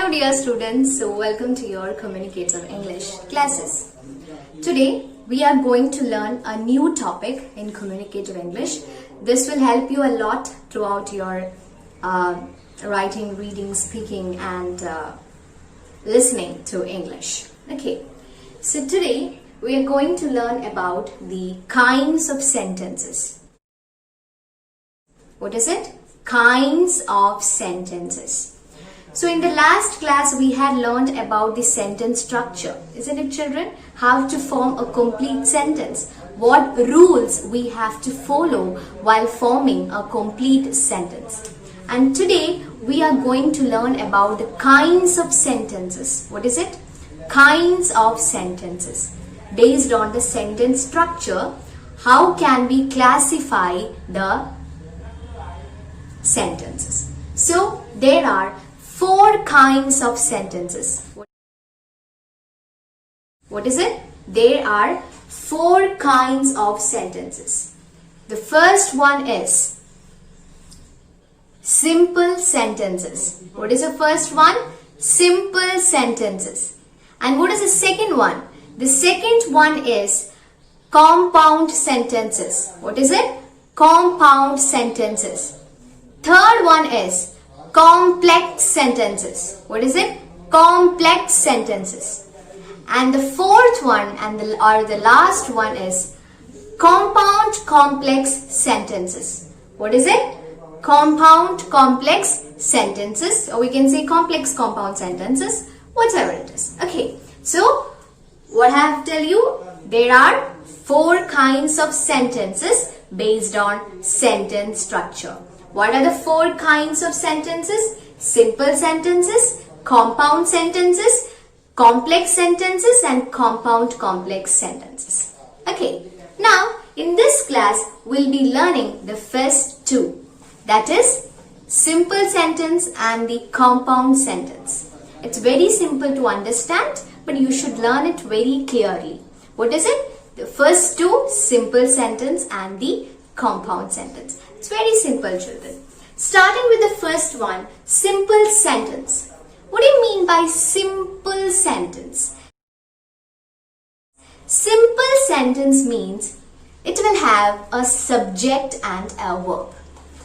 Hello dear students, so welcome to your Communicative English classes. Today we are going to learn a new topic in Communicative English. This will help you a lot throughout your writing, reading, speaking and listening to English. Okay, so today we are going to learn about the kinds of sentences. What is it? Kinds of sentences. So in the last class we had learned about the sentence structure, isn't it children? How to form a complete sentence. What rules we have to follow while forming a complete sentence. And today we are going to learn about the kinds of sentences. What is it? Kinds of sentences. Based on the sentence structure, how can we classify the sentences? So there are 4 kinds of sentences. What is it? There are 4 kinds of sentences. The first one is simple sentences. What is the first one? Simple sentences. And what is the second one? The second one is compound sentences. What is it? Compound sentences. Third one is complex sentences. What is it? Complex sentences. And the fourth one or the last one is compound complex sentences. What is it? Compound complex sentences, or we can say complex compound sentences, whatever it is. Okay, so what I have to tell you, there are 4 kinds of sentences based on sentence structure. What are the 4 kinds of sentences? Simple sentences, compound sentences, complex sentences and compound complex sentences. Okay, now in this class we'll be learning the first 2. That is simple sentence and the compound sentence. It's very simple to understand, but you should learn it very clearly. What is it? The first 2, simple sentence and the compound sentence. It's very simple, children. Starting with the first one, simple sentence. What do you mean by simple sentence? Simple sentence means it will have a subject and a verb.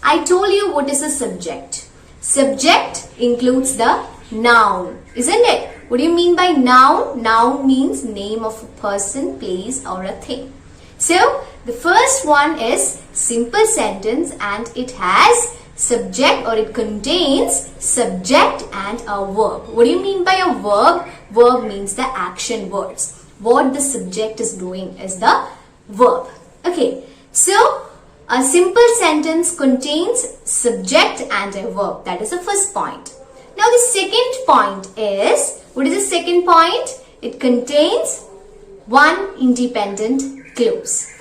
I told you what is a subject. Subject includes the noun, isn't it? What do you mean by noun? Noun means name of a person, place or a thing. So, the first one is simple sentence and it has subject, or it contains subject and a verb. What do you mean by a verb? Verb means the action words. What the subject is doing is the verb. Okay, so a simple sentence contains subject and a verb. That is the first point. Now the second point is, what is the second point? It contains one independent clause.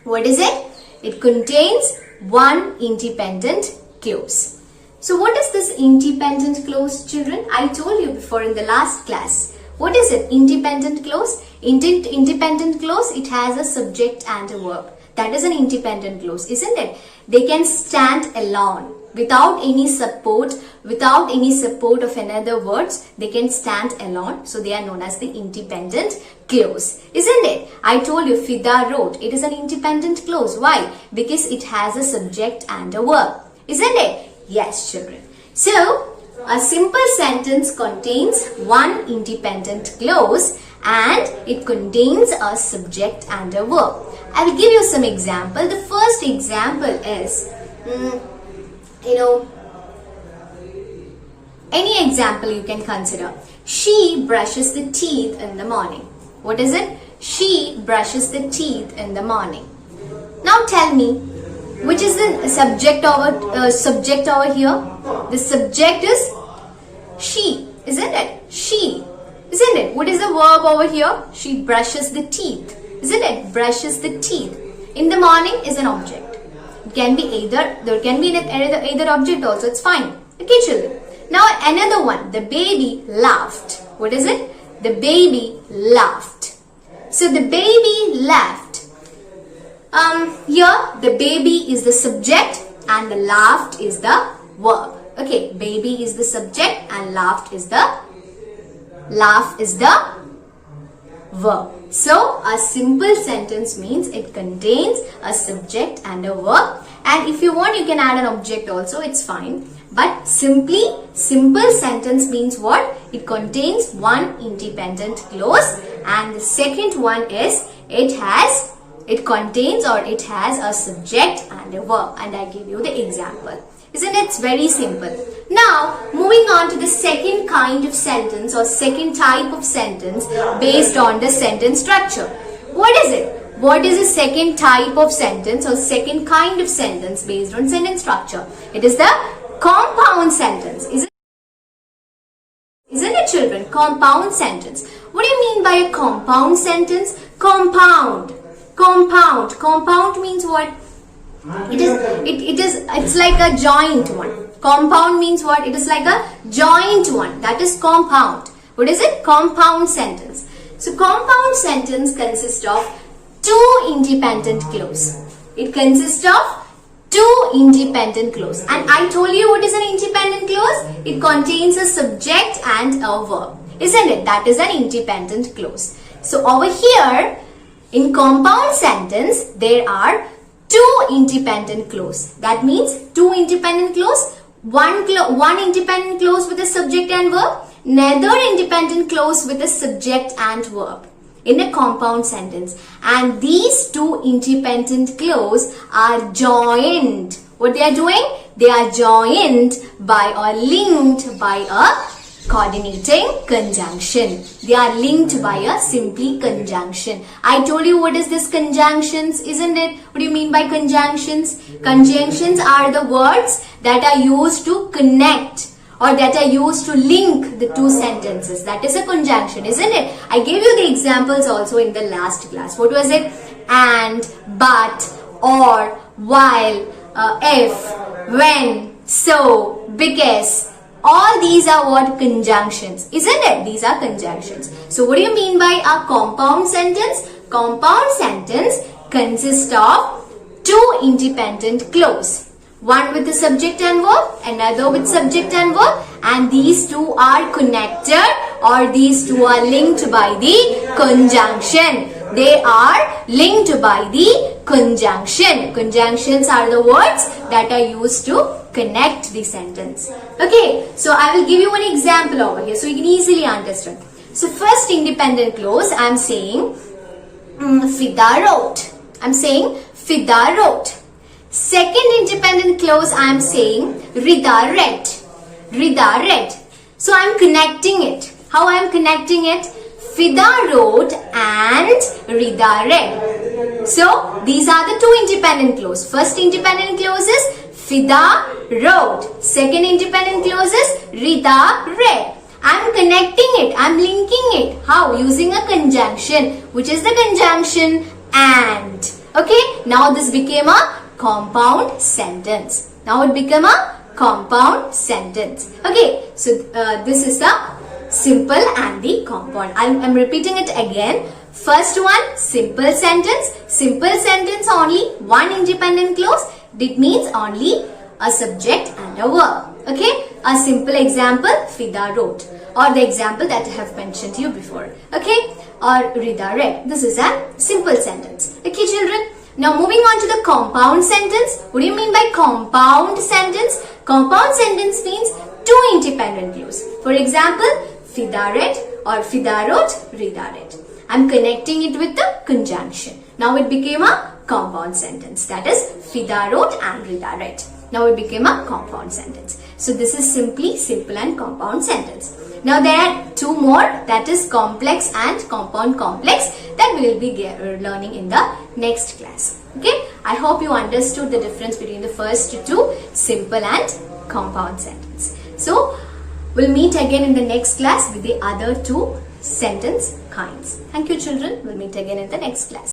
What is it? It contains one independent clause. So what is this independent clause, children? I told you before in the last class. What is it? Independent clause? Independent clause, it has a subject and a verb. That is an independent clause, isn't it? They can stand alone without any support of another words. They can stand alone, so they are known as the independent clause, isn't it? I told you Fida wrote, it is an independent clause. Why? Because it has a subject and a verb, isn't it? Yes, children. So a simple sentence contains one independent clause and it contains a subject and a verb. I will give you some example. The first example is, any example you can consider. She brushes the teeth in the morning. What is it? She brushes the teeth in the morning. Now tell me, which is the subject over here? The subject is she, isn't it? She, isn't it? What is the verb over here? She brushes the teeth, isn't it? Brushes the teeth. In the morning is an object. It can be either, there can be either object also, it's fine. Okay, children. Now another one, the baby laughed. What is it? The baby laughed. So the baby laughed. Here the baby is the subject and the laughed is the verb. Okay, baby is the subject and laugh is the verb. So a simple sentence means it contains a subject and a verb, and if you want you can add an object also, it's fine. But simple sentence means what? It contains one independent clause, and the second one is it contains or it has a subject and a verb, and I give you the example. Isn't it? It's very simple. Now, moving on to the second kind of sentence or second type of sentence based on the sentence structure. What is it? What is the second type of sentence or second kind of sentence based on sentence structure? It is the compound sentence. Isn't it, children? Compound sentence. What do you mean by a compound sentence? Compound means what? It's like a joint one. Compound means what? It is like a joint one. That is compound. What is it? Compound sentence. So compound sentence consists of two independent clauses. It consists of two independent clauses. And I told you what is an independent clause? It contains a subject and a verb. Isn't it? That is an independent clause. So over here, in compound sentence, there are two independent clause. That means two independent clause, one independent clause with a subject and verb, another independent clause with a subject and verb in a compound sentence. And these two independent clause are joined. What they are doing? They are joined by or linked by a coordinating conjunction. They are linked by a simply conjunction. I told you what is this conjunctions, isn't it? What do you mean by conjunctions? Conjunctions are the words that are used to connect or that are used to link the two sentences. That is a conjunction, isn't it? I gave you the examples also in the last class. What was it? And, but, or, while, if, when, so, because. All these are what? Conjunctions, isn't it? These are conjunctions. So what do you mean by a compound sentence? Compound sentence consists of two independent clause. One with the subject and verb, another with subject and verb, and these two are connected or these two are linked by the conjunction. They are linked by the conjunction. Conjunctions are the words that are used to connect the sentence. Okay, so I will give you an example over here so you can easily understand. So first independent clause, I am saying Fida wrote. I am saying Fida wrote. Second independent clause, I am saying Rida read. Rida read. So I am connecting it. How I am connecting it? Fida wrote and Rida read. So these are the two independent clauses. First independent clause is Fida wrote. Second independent clause is Rida read. I am connecting it. I am linking it. How? Using a conjunction. Which is the conjunction? And. Okay. Now this became a compound sentence. Now it became a compound sentence. Okay. So this is the simple and the compound. I'm repeating it again. First one, simple sentence. Simple sentence, only one independent clause. It means only a subject and a verb. Okay. A simple example, Fida wrote. Or the example that I have mentioned to you before. Okay. Or Rida read. This is a simple sentence. Okay, children. Now moving on to the compound sentence. What do you mean by compound sentence? Compound sentence means two independent clauses. For example, Fida read or Fida wrote, Rida read. I'm connecting it with the conjunction. Now it became a compound sentence. That is Fida wrote and Rida read. Now it became a compound sentence. So this is simply simple and compound sentence. Now there are two more, that is complex and compound complex, that we will be learning in the next class. Okay. I hope you understood the difference between the first two, simple and compound sentence. So we'll meet again in the next class with the other two sentence kinds. Thank you, children. We'll meet again in the next class.